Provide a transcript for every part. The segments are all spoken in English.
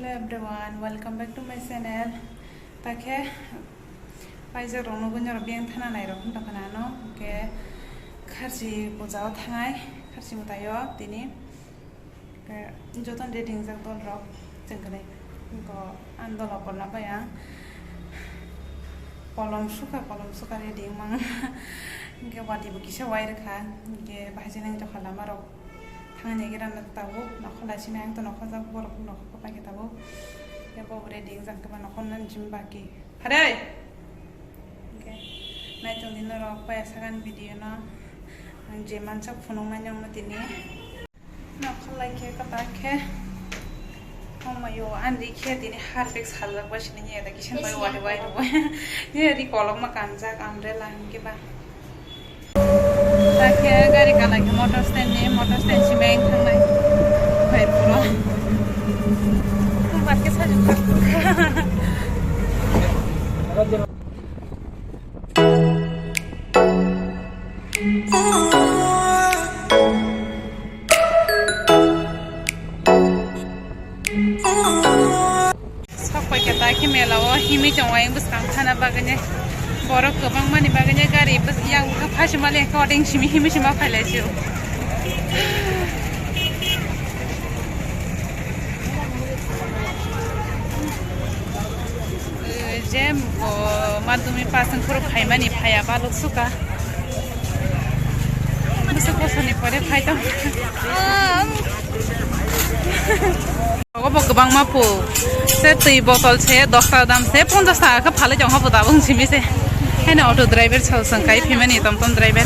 Hello everyone, welcome back to my channel. Take paisa rono gunjar biang thana nai ro khunta khana no ke kharsi pujao thangai kharsi mutayo tini ke joton dating jak dol ro jengkane ko andolo korna baya kolom suka reading mang ke wadi bu kisa wai rakha ke bahasa nang jo khala maro thangani giran tabu nakhola simang to nakhoja borok nakho pa ke tabu ya bo reading jak ka nakhon nan jimbaki harai ke nai tong din ro pa sagan video na ang je manchak phunong na nyang matini nakhola ke kata ke Omayo, andi khe tini harfix khalak ba shini ye da kishan bai wadi wai ro ye ri kolok ma kanjak umbrella ke ba ta ke gari kala ke motor stand si meng thang nai bai puro tum ke sa ju Taki melawa himi jongwai bus kang khana bagane borok gobang mani bagane gari bus yang ka phashmale according shimi himi shima phalechu jem madumi pasan puro phaimani phaya baluk suka musu kosani pore phaito Gobang mapu se tui botol se 10 ta dam se 50 ta ka phale jong habu da bung simi se hena auto driver chau sangkai phimani tom driver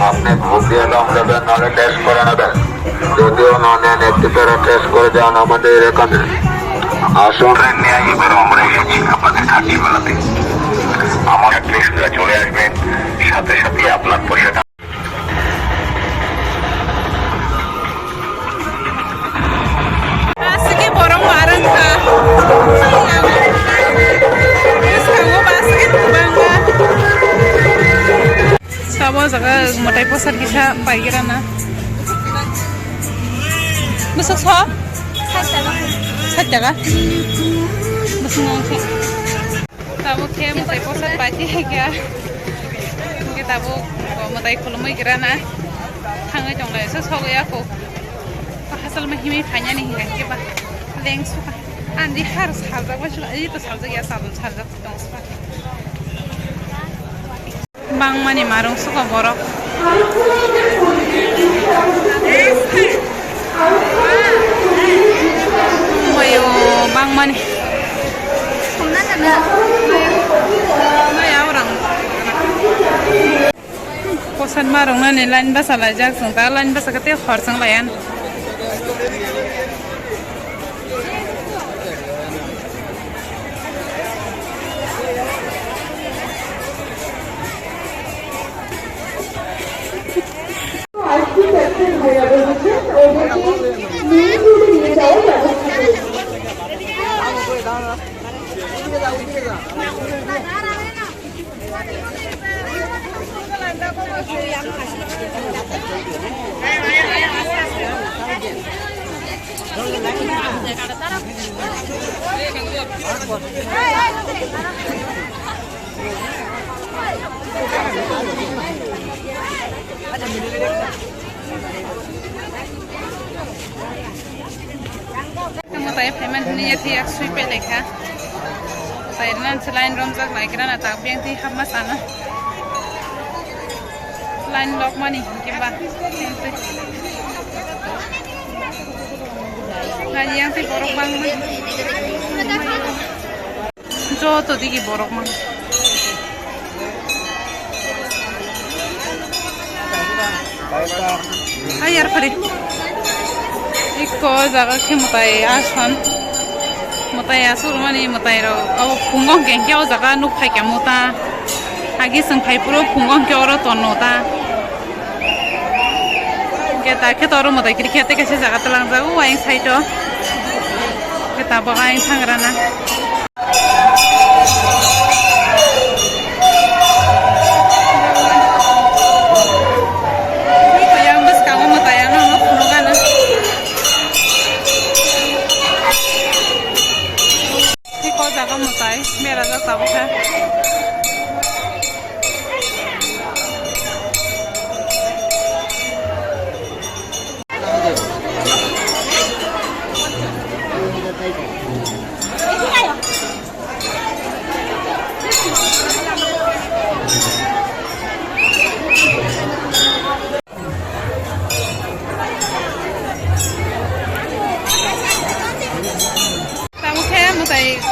আপনি vote দিয়ে দাম দেবেন নাহলে test করে নেবেন যদিও না নেন একটু করে টেস্ট করে যান আমাদের এখানে আসুন ন্যায় এবার আমরা এসেছি আপনাদের খাঁটি বেলাতে আমার টেস্টরা চলে আসবেন সাথে সাথে আপনার পয়সাটা Sabo jaga motai posar kisa paigira na Besok so? 7 jaga Besok ngongsi Tabo ke motai posar pati kya Ke tabo motai kulumai gira na Thangay jong lai so ya ko Hasal mahimi phanya ni hingan ke ba Leng suka Andi har saljak ba shula Ito saljak ya saljak tong suka Bang mani marung suka borok Mayo bang mani Maya orang Kosan marung na ni lain basa lajak sungta lain basa kate khorsang layan Kamu tanya payment ni ya tiak sui peleka. Saya nan selain romzak lagi kan ada yang ti hamas ana. Selain lock money, kemba. Nah yang ti borok bang mah. Jo tu digi borok mah. Ayar pari. Iko jaga ke mutai asan. Mutai asur mani mutai ro. Aw pungong gengke aw jaga nuk pai kemuta. Agi seng pai puro pungong ke oro tonota. Kita toro mutai kiri kete kese jaga telang jago waing saito. Tabak aing tangrana. Iko yang bus kamu mau tayang no kuno kana. Iko jaga mau tay, mera jaga tabak ha.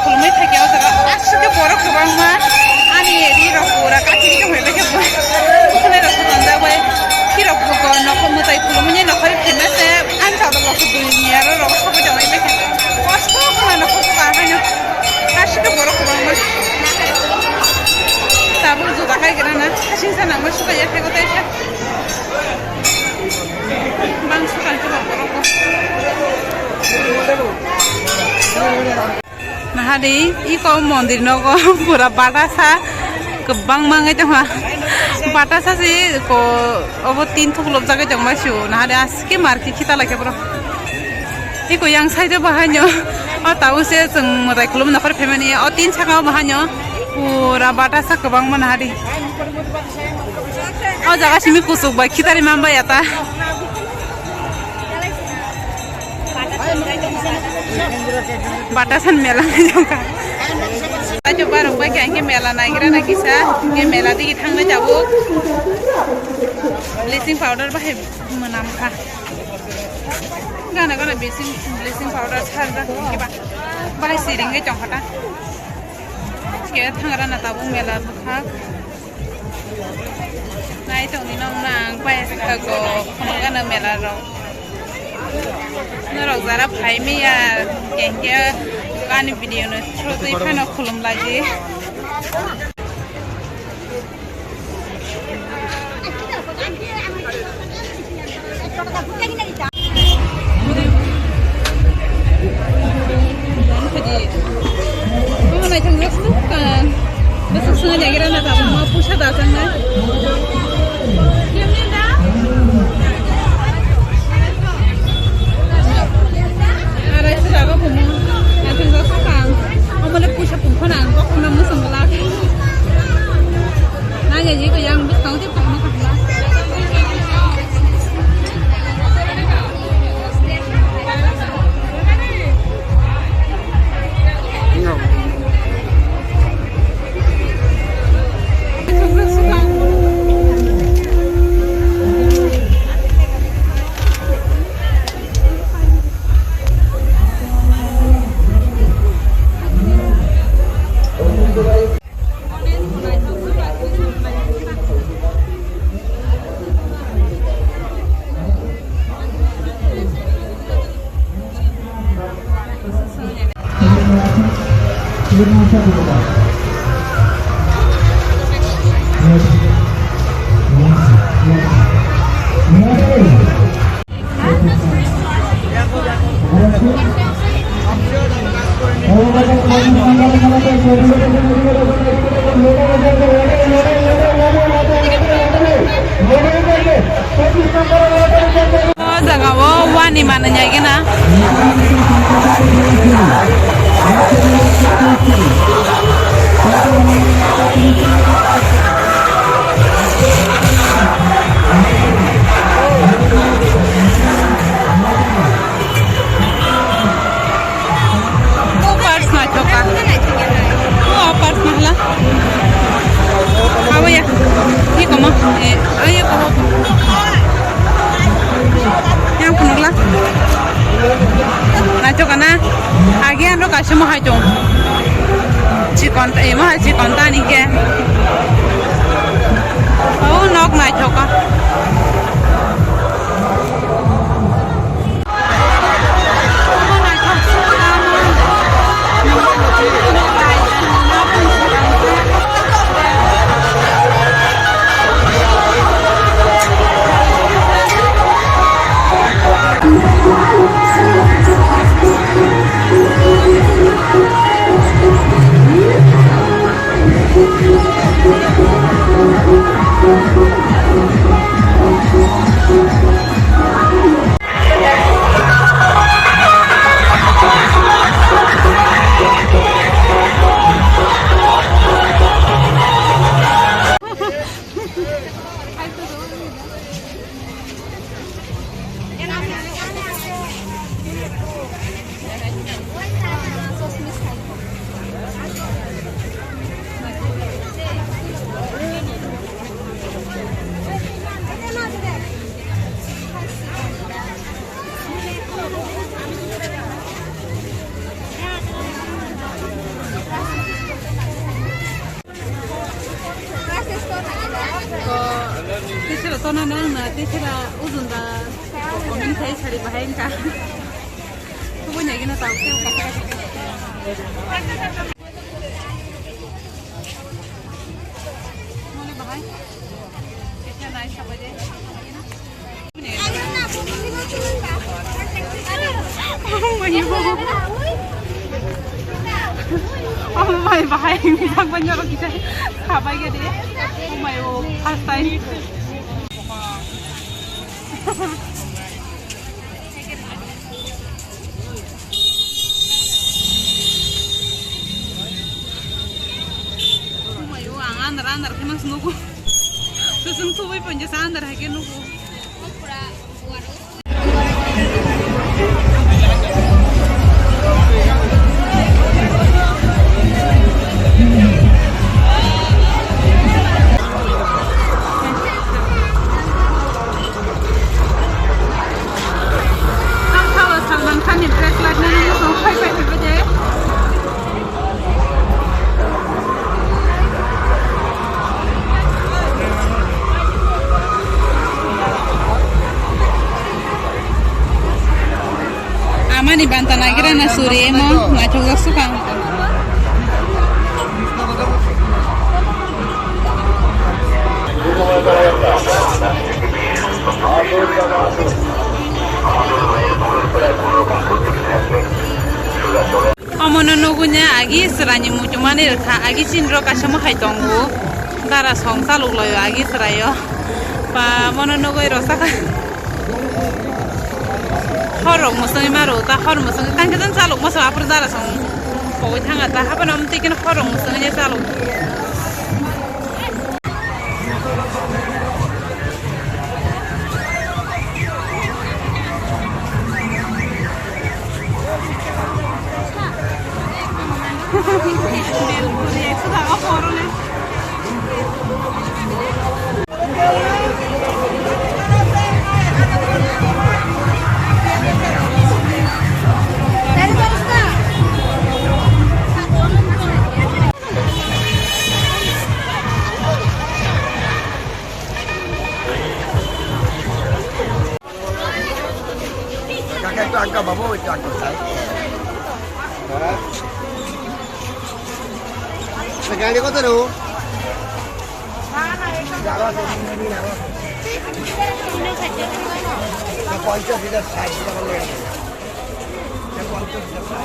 Kulmai thake out daga ashike boro kubang ma ani eri ro pura kakiri ke hoye ke kule ro kunda bai kiro ko no ko mutai kulmai no khari famous e an ta da ko dunia ro sobo jamai be ke kosto ko no ko ka ha no ashike boro kubang ma tabu zo da kai grana shin sana ma shuka ya ke ko tai sha bang suka ke boro ko Nahadi, iko mondir nogo pura batasa kebang mangai jama batasa sih ko obo 3 thok lob jaga jama shu nahadi aske market kita lagi bro iko yang side bahanyo o tahu se jeng modai kulum nakor family o 3 chaka bahanyo pura batasa kebang mana hadi o jaga simi kusuk ba kita ri mamba ya ta batasan mela jongka coba rokba ke mela nagira na kisa ke mela di thangna jabo bleaching powder bahe manam kha gana gana bleaching powder sarda ke ba bahe siring ge jongkata ke thangra na tabu mela bukha nai tong ni nong nang bahe ko gana mela ro Norok zara phai me ya kenge kani video no chhotoi phano khulum lagi Kamu naik tangga tuh kan, besok sengaja kira nak tahu mau pusat datang kan? Jadi ko yang bis kau tiap tahun kahla. Jangan wani mananya gina. Kasih mau hajong, cikon, mau cikon tani ke, oh nok naik coka, tono na tira uzun da komen kai sari bahain ka tu punya gini tahu ke mulai bahain kita naik apa je oh my bahain bang banyak kita kabai ke dia oh my first time andar ke mas nuku susung tuh pun jasa andar ke nuku Salman Khan impress lagna nahi so khai baje amani bantana gira na suri mo na chuga suka Amono nugunya agi seranya mucumani rekha agi cindro kasama khaitongu dara song saluk loyo agi serayo pa mono nugoi rosaka horok musangi maru ta hor musangi tangke dan saluk masa apur dara song pokoknya tangga ta apa nam tikin horok musangi saluk Kakak itu angka babu itu angka saya. Sekali kau tahu? Jalan ini apa? Yang pointer tidak saya tidak boleh. Yang pointer tidak saya.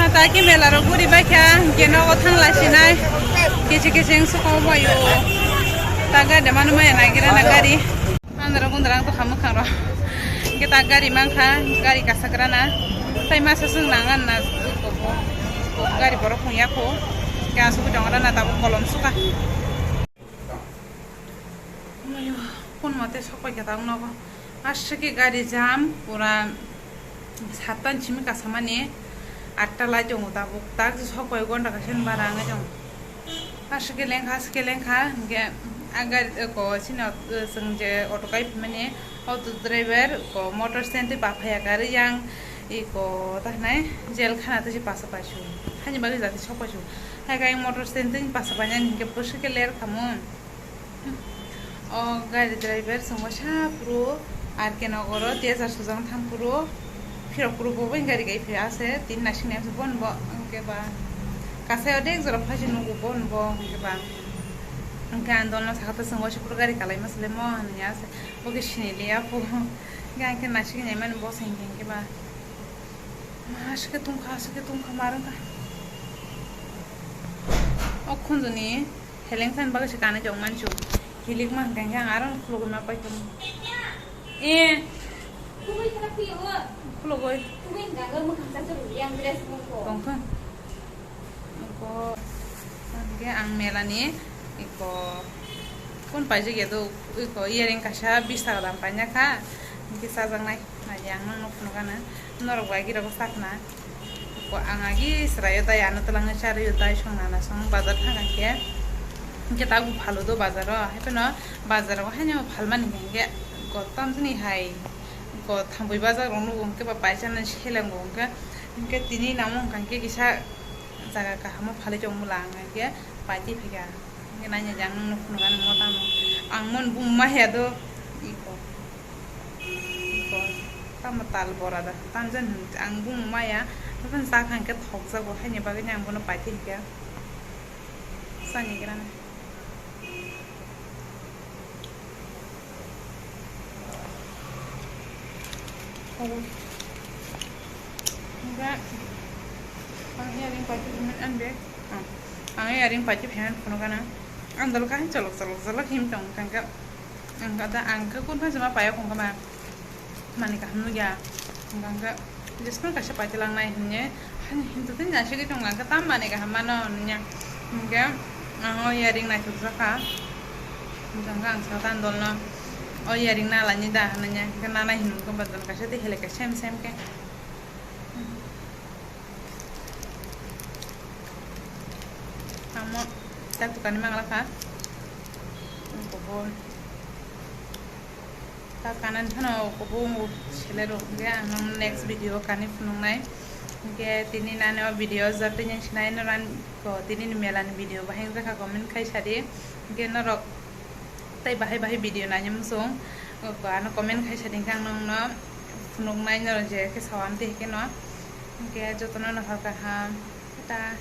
Taki melaro guri baca, kena otang lasinai, kecik-kecik suka bayu. Taga de mana mana nagira nagari, andara kundarang tu kamu karo. Kita gari mangka, gari kasagrana, tapi masa senangan nas gari borok punya ko, kaya suku jangan na tabu kolom suka. Pun mati suka kita unogo, asyik gari jam, pura satan cimi kasama ni. Atta la jong ta buk tak so koy gon ta kasen baranga jong aske lengkha ge agar ko sina sengje auto kai mane auto driver ko motor stand te paphaya gar yang iko ta nai jel khana te pasa pasu hani bagi jati so pasu ha kai motor stand te pasa panya ge puske ler khamun o gari driver songo sha pro ar ke nagoro teza sujang tham pro Kira puru bobo gari gai pira ase tin nasi ne ase bon bo ke ba kasai ode zora phaji nugu bon bo ke ba angka andolna sakata sango shi puru gari kalai masle mo ne ase oke shini liya po ga ke nasi ne man bo sengeng ke ba mas ke tum khamarang ka okhunjuni heleng san baga shikana jong manchu hilik ma ganga aran khlogo ma pai tum e Tunggu terapi ya. khlogo Tunggu enggak makan satu yang dress muko. tongkon ko ge ang melani iko kon paje ge do iko earring kasha 20 টাকা দাম পাইনা ka ki sajang nai na yang nang no kana nor wagi ro sakna ko angagi srayo ta yana talang chari ta songna na song bazar thanga ke kita ভালো তো বাজার হেপে না বাজার ওখানে ভালমান গে ko tamsini hai ko thambui bazar rong nu ke ba paichan shelang go ke tini namong kan ke kisa jaga ka hamo phale jong mulang ke paiti phiga ke nanya jang nu nugan mo tam angmon bumma he do iko tamatal borada tanjan ang bumma ya tan sa kan ke thok sa go hanya ba ke nyang bono paiti ke sani gran enggak yang pasti an be yang pasti pengen kono kana andal kan colok him tong kan ka da angka kun pa sama paya kong kama mani ka hanu ya angka justru ka siapa telang nai nya han hintu tin ja shige tong angka tam mani ka hamano nya enggak yaring nai tu saka angka angka tan dolno yaring na la ni da hananya kana nai hinu ko badal ka sete hele ka sem ke kamu tak tukar ni mangala ka kobo ta kanan thano kobo chilero ya next video kani funung nai ke tini nane video zate nyang sinai noran ko tini melan video bahing ka comment khai sari ke norok tai bahai video nanya musung ko ana comment khai sari kang nong no funung nai nor je ke sawam te ke no ke jotona na ka ha ta